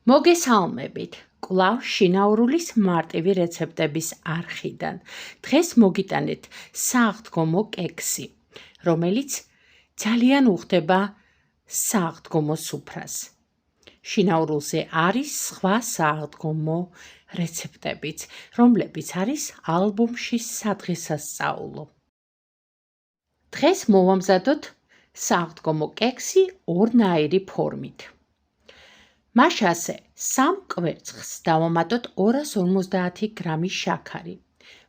მოგესალმებით, კვლავ შინაურულის მარტივი რეცეპტების არხიდან. დღეს მოგიტანეთ სააღდგომო კექსი, რომელიც ძალიან უხდება სააღდგომო სუფრას. შინაურულზე არის სხვა სააღდგომო რეცეპტებიც, რომლებიც არის ალბომში სადღესასწაულო. დღეს მოვამზადოთ სააღდგომო კექსი ორნაირი ფორმით. მაშასე 3 კვერცხს დავამატოთ 250 გრამი შაქარი,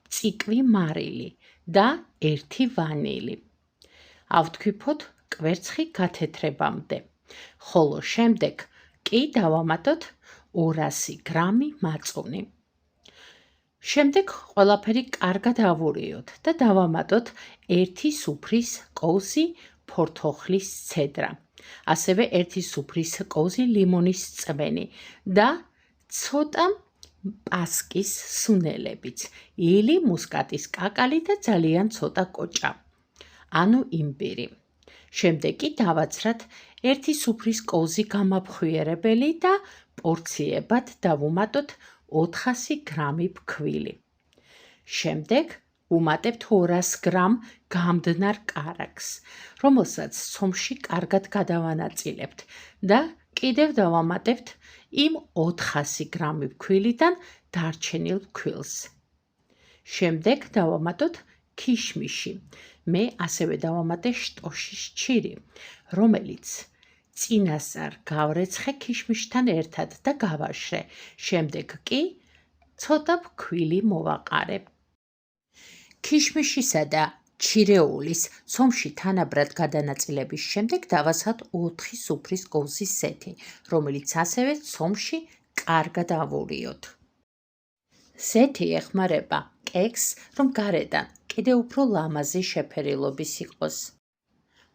მწიკრი მარილი და 1 ვანილი. ავთქვიფოთ კვერცხი გათეთრებამდე, ხოლო შემდეგ კი დავამატოთ 200 გრამი მაწუნი. შემდეგ ყველაფერი კარგად ავურიოთ და დავამატოთ 1 სუფრის კოვზი ფორთოხლის ცედრა. ასევე 1 სუფრის კოვზი ლიმონის წვენი და ცოტა პასკის სუნელებიც, ილი მუსკატის კაკალი და ძალიან ცოტა კოჭა, ანუ იმბირი. შემდეგ კი დავაცრათ 1 სუფრის კოვზი გამაფხვიერებელი და პორციებად დავუმატოთ 400 გრამი ფქვილი. შემდეგ ვუმატებთ 200 გრამ გამდნარ კარაქს, რომელსაც ცომში კარგად გადავანაწილებთ და კიდევ დავამატებთ იმ 400 გრამი ფქვილიდან დარჩენილ ფქვილს. შემდეგ დავამატოთ ქიშმიში. მე ასევე დავამატე შტოშის ჩირი, რომელიც წინასწარ გავრეცხე ქიშმიშთან ერთად და გავაშრე. შემდეგ კი ცოტა ფქვილი მოვაყარე. ქიშმიშისა და ჩირეულის ცომში თანაბრად გადანაწილების შემდეგ დავაცრათ 4 სუფრის კოვზის სეთი, რომელიც ასევე ცომში კარგად ავურიოთ. სეთი ეხმარება კექსს, რომ გარედან კიდევ უფრო ლამაზი შეფერილობის იყოს.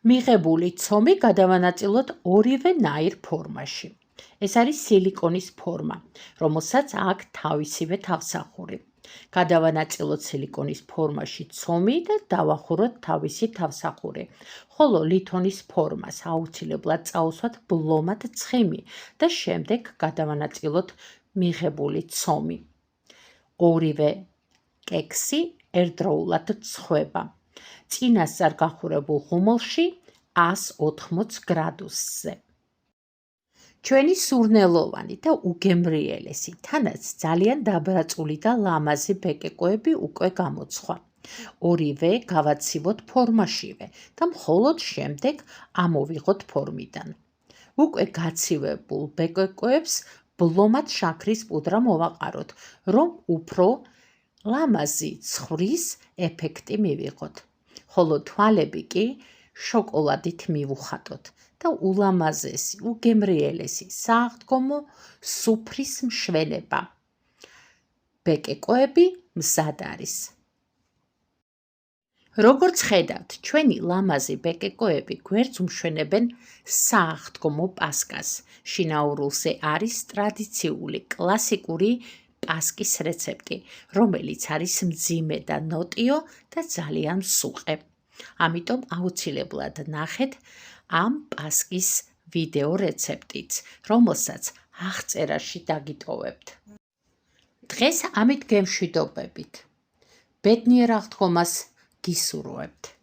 მიღებული ცომი გადავანაწილოთ ორივე ნაირ ფორმაში. ეს არის სილიკონის ფორმა, რომელსაც აქვს თავისივე თავსახური. გადავანაწილოთ სილიკონის ფორმაში ცომი და დავახუროთ თავისი თავსახური, ხოლო ლითონის ფორმას აუცილებლად წაუსვათ ბლომად ცხიმი და შემდეგ გადავანაწილოთ მიღებული ცომი. ორივე კექსი ერთდროულად ცხვება. წინასწარ გახურებულ ღუმელში 180 გრადუსზე. ჩვენი სურნელოვანი და უგემრიელესი, თანაც ძალიან დაბრაწული და ლამაზი ბეკეკოები უკვე გამოცხვა. ორივე გავაცივოთ ფორმაშივე და მხოლოდ შემდეგ ამოვიღოთ ფორმიდან. უკვე გაცივებულ ბეკეკოებს ბლომად შაქრის პუდრა მოვაყაროთ, რომ უფრო ლამაზი ცხვრის ეფექტი მივიღოთ, ხოლო თვალები კი შოკოლადით მივუხატოთ და ულამაზესი, უგემრიელესი სააღდგომო სუფრის მშვენება. ბეკეკოები მზად არის. როგორც ხედავთ, ჩვენი ლამაზი ბეკეკოები გვერდს უმშვენებენ სააღდგომო პასკას. შინაურულზე არის ტრადიციული კლასიკური პასკის რეცეპტი, რომელიც არის მძიმე და ნოტიო და ძალიან სუყე. ამიტომ აუცილებლად ნახეთ ამ პასკის ვიდეო რეცეპტიც, რომელსაც აღწერაში დაგიტოვებთ. დღეს ამით გემშვიდობებით. ბედნიერ აღდგომას გისურვებთ.